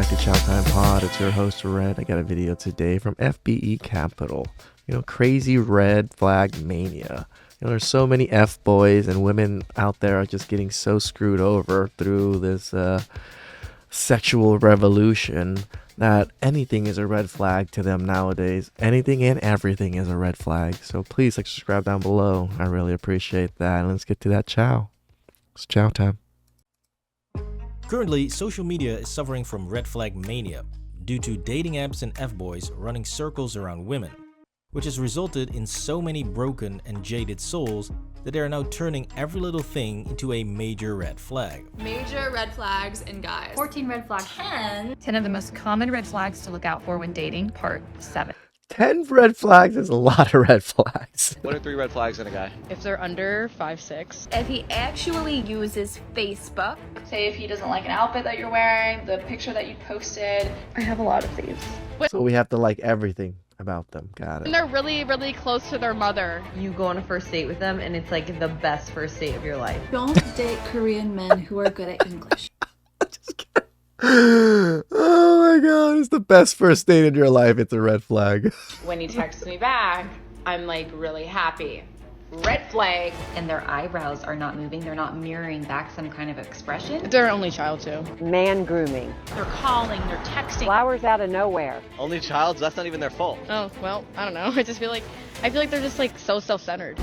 back to TheChowTimePod. It's your host, Red. I got a video today from FBE Capital. Crazy red flag mania. There's so many F-boys and women out there are just getting so screwed over through this sexual revolution that anything is a red flag to them nowadays. Anything and everything is a red flag. So please subscribe down below. I really appreciate that. And let's get to that chow. It's chow time. Currently, social media is suffering from red flag mania due to dating apps and F-boys running circles around women, which has resulted in so many broken and jaded souls that they are now turning every little thing into a major red flag. Major red flags in guys. 14 red flags. 10 of the most common red flags to look out for when dating, part 7. 10 red flags is a lot of red flags. What are 3 red flags in a guy? If they're under 5'6". If he actually uses Facebook. Say if he doesn't like an outfit that you're wearing, the picture that you posted. I have a lot of these. So we have to like everything about them. Got And it. they're really, really close to their mother. You go on a first date with them and it's like the best first date of your life. Don't date Korean men who are good at English. Just kidding. Oh my god, it's the best first date in your life. It's a red flag. When he texts me back, I'm like really happy. Red flag. And their eyebrows are not moving. They're not mirroring back some kind of expression. They're an only child too. Man grooming. They're calling, they're texting. Flowers out of nowhere. Only child? That's not even their fault. Oh, well, I don't know. I feel like they're just like so self-centered.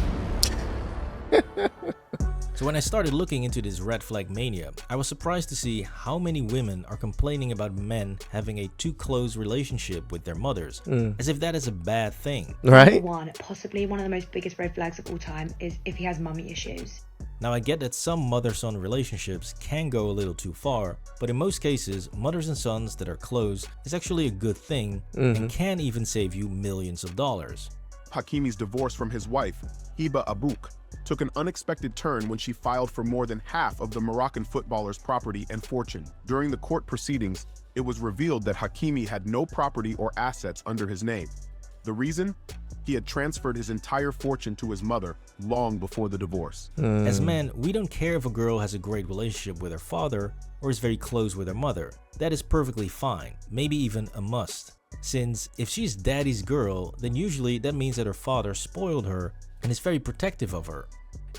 So when I started looking into this red flag mania, I was surprised to see how many women are complaining about men having a too close relationship with their mothers, as if that is a bad thing. Right? Possibly one of the most biggest red flags of all time is if he has mummy issues. Now I get that some mother-son relationships can go a little too far, but in most cases, mothers and sons that are close is actually a good thing and can even save you millions of dollars. Hakimi's divorce from his wife, Hiba Abouk, took an unexpected turn when she filed for more than half of the Moroccan footballer's property and fortune. During the court proceedings, it was revealed that Hakimi had no property or assets under his name. The reason? He had transferred his entire fortune to his mother long before the divorce. As men, we don't care if a girl has a great relationship with her father or is very close with her mother. That is perfectly fine, maybe even a must. Since if she's daddy's girl, then usually that means that her father spoiled her and is very protective of her.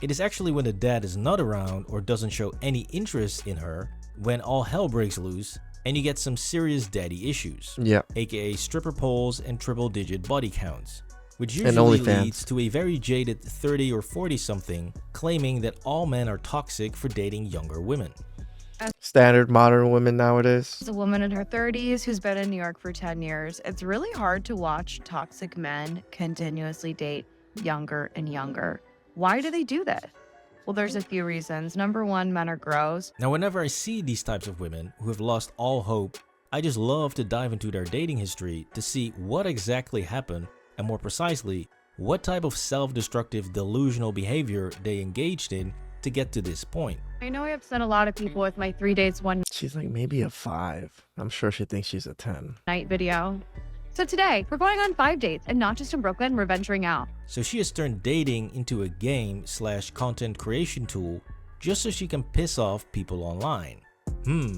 It is actually when the dad is not around or doesn't show any interest in her when all hell breaks loose and you get some serious daddy issues, aka stripper poles and triple-digit body counts, which usually leads to a very jaded 30 or 40 something claiming that all men are toxic for dating younger women. Standard modern women nowadays. As a woman in her 30s who's been in New York for 10 years, it's really hard to watch toxic men continuously date younger and younger. Why do they do that? Well, there's a few reasons. Number one, men are gross. Now, whenever I see these types of women who have lost all hope, I just love to dive into their dating history to see what exactly happened, and more precisely, what type of self-destructive delusional behavior they engaged in to get to this point. I know I upset a lot of people with my 3 dates, 1 She's like maybe a 5. I'm sure she thinks she's a 10. night video. So today, we're going on 5 dates, and not just in Brooklyn, we're venturing out. So she has turned dating into a game/content creation tool just so she can piss off people online.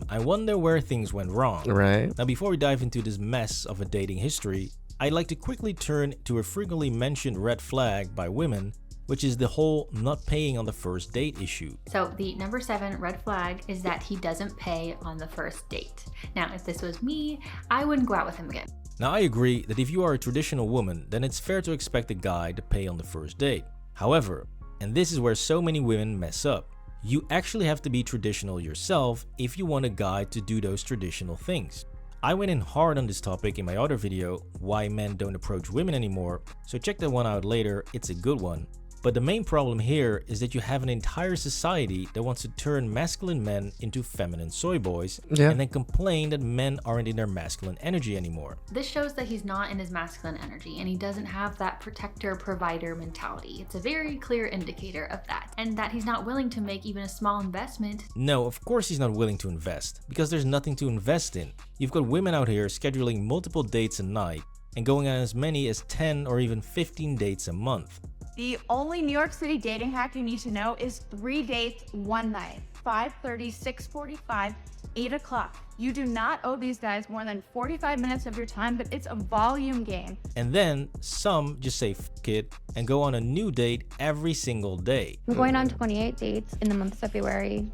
I wonder where things went wrong. Right. Now before we dive into this mess of a dating history, I'd like to quickly turn to a frequently mentioned red flag by women, which is the whole not paying on the first date issue. So the number 7 red flag is that he doesn't pay on the first date. Now, if this was me, I wouldn't go out with him again. Now I agree that if you are a traditional woman, then it's fair to expect a guy to pay on the first date. However, and this is where so many women mess up, you actually have to be traditional yourself if you want a guy to do those traditional things. I went in hard on this topic in my other video, Why Men Don't Approach Women Anymore, so check that one out later, it's a good one. But the main problem here is that you have an entire society that wants to turn masculine men into feminine soy boys and then complain that men aren't in their masculine energy anymore. This shows that he's not in his masculine energy and he doesn't have that protector provider mentality. It's a very clear indicator of that, and that he's not willing to make even a small investment. No, of course he's not willing to invest because there's nothing to invest in. You've got women out here scheduling multiple dates a night and going on as many as 10 or even 15 dates a month. The only New York City dating hack you need to know is 3 dates, 1 night. 5:30, 6:45, 8 o'clock. You do not owe these guys more than 45 minutes of your time, but it's a volume game. And then some just say f it and go on a new date every single day. I'm going on 28 dates in the month of February.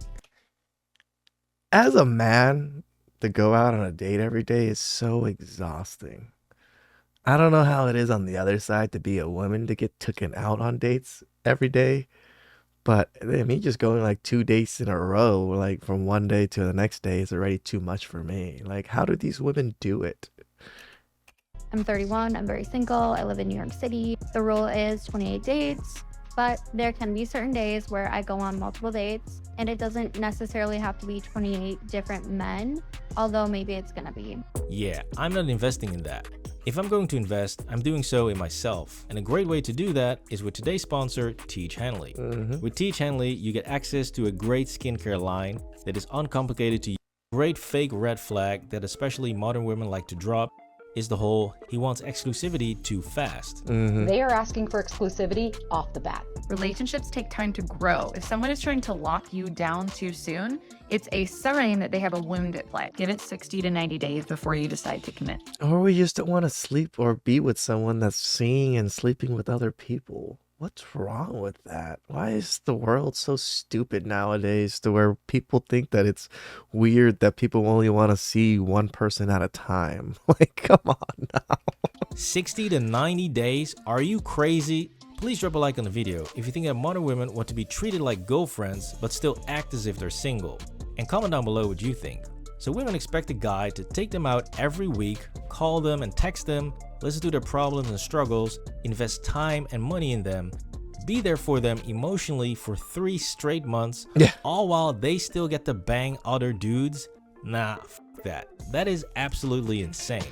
As a man, to go out on a date every day is so exhausting. I don't know how it is on the other side to be a woman to get taken out on dates every day. But me just going like 2 dates in a row, like from one day to the next day, is already too much for me. Like, how do these women do it? I'm 31, I'm very single, I live in New York City. The rule is 28 dates, but there can be certain days where I go on multiple dates, and it doesn't necessarily have to be 28 different men, although maybe it's gonna be. Yeah, I'm not investing in that. If I'm going to invest, I'm doing so in myself. And a great way to do that is with today's sponsor, Teach Hanley. With Teach Hanley, you get access to a great skincare line that is uncomplicated to use. Great fake red flag that especially modern women like to drop is the whole he wants exclusivity too fast. They are asking for exclusivity off the bat. Relationships take time to grow. If someone is trying to lock you down too soon, it's a sign that they have a wound at play. Give it 60 to 90 days before you decide to commit. Or we just don't want to sleep or be with someone that's seeing and sleeping with other people. What's wrong with that? Why is the world so stupid nowadays to where people think that it's weird that people only want to see one person at a time? Like, come on now. 60 to 90 days? Are you crazy? Please drop a like on the video if you think that modern women want to be treated like girlfriends but still act as if they're single. And comment down below what you think. So women expect a guy to take them out every week, call them and text them, listen to their problems and struggles, invest time and money in them, be there for them emotionally for 3 straight months, all while they still get to bang other dudes? Nah, f that. That is absolutely insane.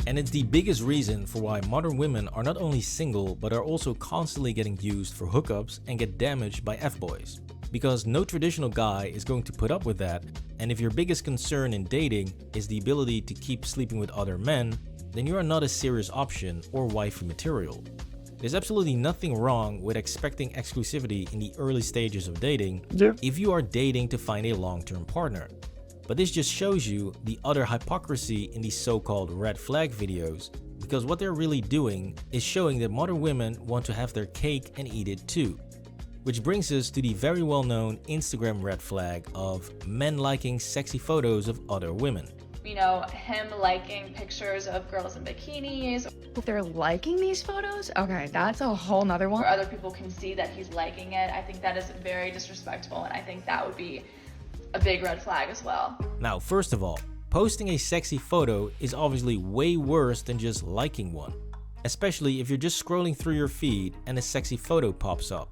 And it's the biggest reason for why modern women are not only single, but are also constantly getting used for hookups and get damaged by F-boys. Because no traditional guy is going to put up with that, and if your biggest concern in dating is the ability to keep sleeping with other men, then you are not a serious option or wifey material. There's absolutely nothing wrong with expecting exclusivity in the early stages of dating if you are dating to find a long-term partner. But this just shows you the utter hypocrisy in these so-called red flag videos, because what they're really doing is showing that modern women want to have their cake and eat it too. Which brings us to the very well-known Instagram red flag of men liking sexy photos of other women. You know, him liking pictures of girls in bikinis. If they're liking these photos, okay, that's a whole nother one. Where other people can see that he's liking it. I think that is very disrespectful, and I think that would be a big red flag as well. Now, first of all, posting a sexy photo is obviously way worse than just liking one. Especially if you're just scrolling through your feed and a sexy photo pops up.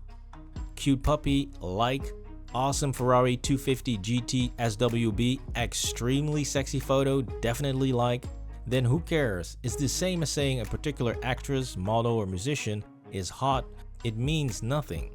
Cute puppy, like. Awesome Ferrari 250 GT SWB, extremely sexy photo, definitely like. Then who cares? It's the same as saying a particular actress, model, or musician is hot. It means nothing.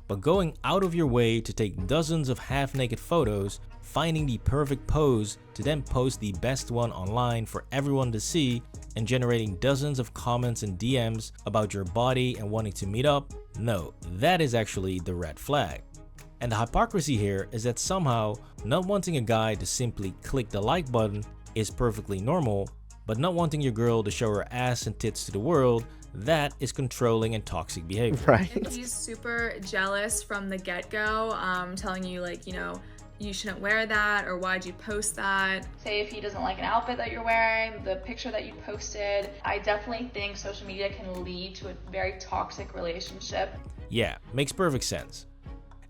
But going out of your way to take dozens of half-naked photos, finding the perfect pose to then post the best one online for everyone to see, and generating dozens of comments and DMs about your body and wanting to meet up, no, that is actually the red flag. And the hypocrisy here is that somehow not wanting a guy to simply click the like button is perfectly normal, but not wanting your girl to show her ass and tits to the world, that is controlling and toxic behavior. Right. If he's super jealous from the get-go, telling you like, you know, you shouldn't wear that, or why'd you post that? Say if he doesn't like an outfit that you're wearing, the picture that you posted, I definitely think social media can lead to a very toxic relationship. Yeah, makes perfect sense.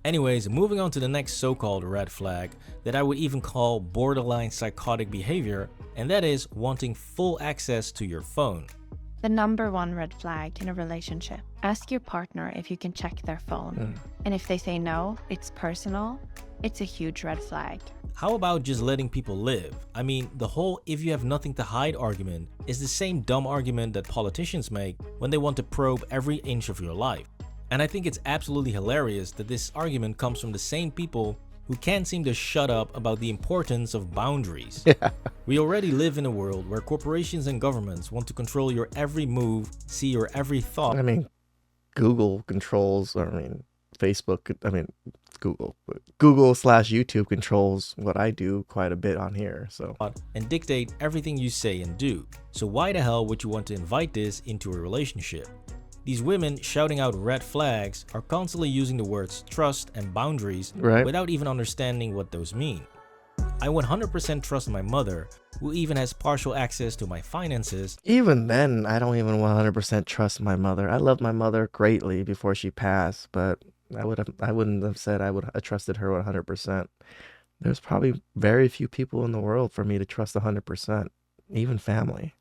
Anyways, moving on to the next so-called red flag that I would even call borderline psychotic behavior, and that is wanting full access to your phone. The number one red flag in a relationship. Ask your partner if you can check their phone. And if they say no, it's personal, it's a huge red flag. How about just letting people live? I mean, the whole if you have nothing to hide argument is the same dumb argument that politicians make when they want to probe every inch of your life. And I think it's absolutely hilarious that this argument comes from the same people who can't seem to shut up about the importance of boundaries. We already live in a world where corporations and governments want to control your every move, see your every thought. I mean, Google controls, Facebook, Google/YouTube controls what I do quite a bit on here. So and dictate everything you say and do. So why the hell would you want to invite this into a relationship? These women shouting out red flags are constantly using the words trust and boundaries without even understanding what those mean. I 100% trust my mother, who even has partial access to my finances. Even then, I don't even 100% trust my mother. I loved my mother greatly before she passed, but I wouldn't have said I trusted her 100%. There's probably very few people in the world for me to trust 100%, even family.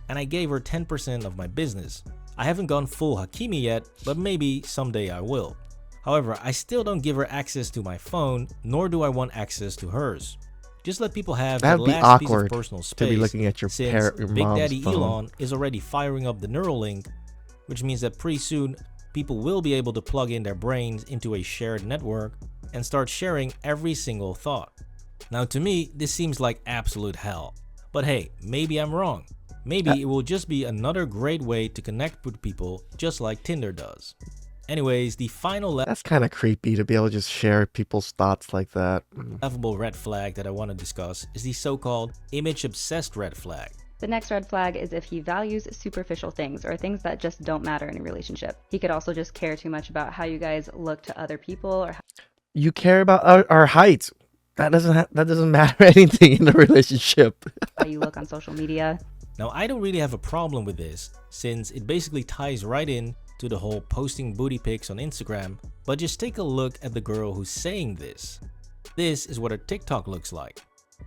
And I gave her 10% of my business. I haven't gone full Hakimi yet, but maybe someday I will. However, I still don't give her access to my phone, nor do I want access to hers. Just let people have the last piece of personal space, to be looking at your Big Daddy phone. Elon is already firing up the Neuralink, which means that pretty soon people will be able to plug in their brains into a shared network and start sharing every single thought. Now to me, this seems like absolute hell. But hey, maybe I'm wrong. Maybe it will just be another great way to connect with people just like Tinder does. Anyways, the final That's kind of creepy to be able to just share people's thoughts like that. laughable red flag that I want to discuss is the so-called image-obsessed red flag. The next red flag is if he values superficial things or things that just don't matter in a relationship. He could also just care too much about how you guys look to other people or You care about our heights. That doesn't matter anything in a relationship. how you look on social media. Now, I don't really have a problem with this, since it basically ties right in to the whole posting booty pics on Instagram, but just take a look at the girl who's saying this. This is what her TikTok looks like.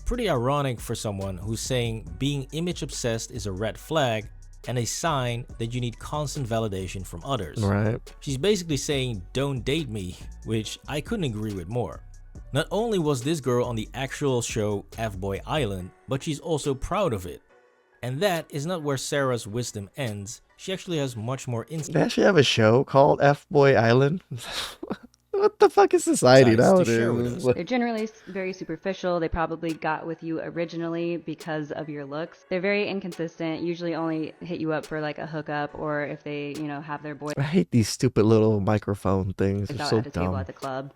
Pretty ironic for someone who's saying being image obsessed is a red flag and a sign that you need constant validation from others. Right. She's basically saying don't date me, which I couldn't agree with more. Not only was this girl on the actual show F-Boy Island, but she's also proud of it. And that is not where Sarah's wisdom ends. She actually has much more insight. They actually have a show called F-Boy Island. What the fuck is society nowadays? They're generally very superficial. They probably got with you originally because of your looks. They're very inconsistent, usually only hit you up for like a hookup or if they, have their boy I hate these stupid little microphone things. They're out so at a table dumb. at the club.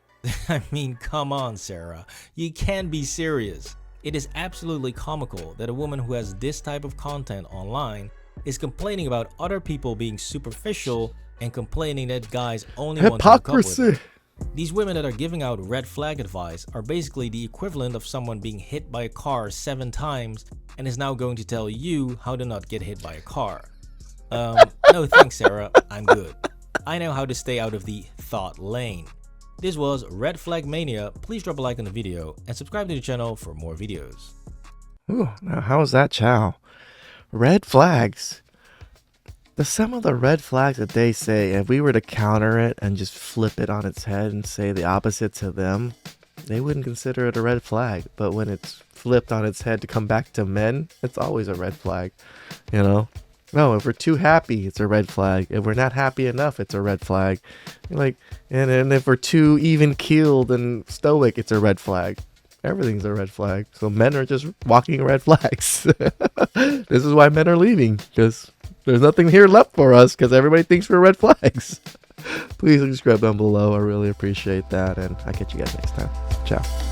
I mean, come on, Sarah. You can't be serious. It is absolutely comical that a woman who has this type of content online is complaining about other people being superficial and complaining that guys only want to hook up with her. These women that are giving out red flag advice are basically the equivalent of someone being hit by a car 7 times and is now going to tell you how to not get hit by a car. No thanks, Sarah. I'm good. I know how to stay out of the thought lane. This was Red Flag Mania. Please drop a like on the video and subscribe to the channel for more videos. Ooh, now how was that, Chow? Red flags. Some of the red flags that they say, if we were to counter it and just flip it on its head and say the opposite to them, they wouldn't consider it a red flag. But when it's flipped on its head to come back to men, it's always a red flag. No, if we're too happy, it's a red flag. If we're not happy enough, it's a red flag. And if we're too even-keeled and stoic, it's a red flag. Everything's a red flag. So men are just walking red flags. This is why men are leaving, because there's nothing here left for us, because everybody thinks we're red flags. Please subscribe down below. I really appreciate that, and I'll catch you guys next time. Ciao.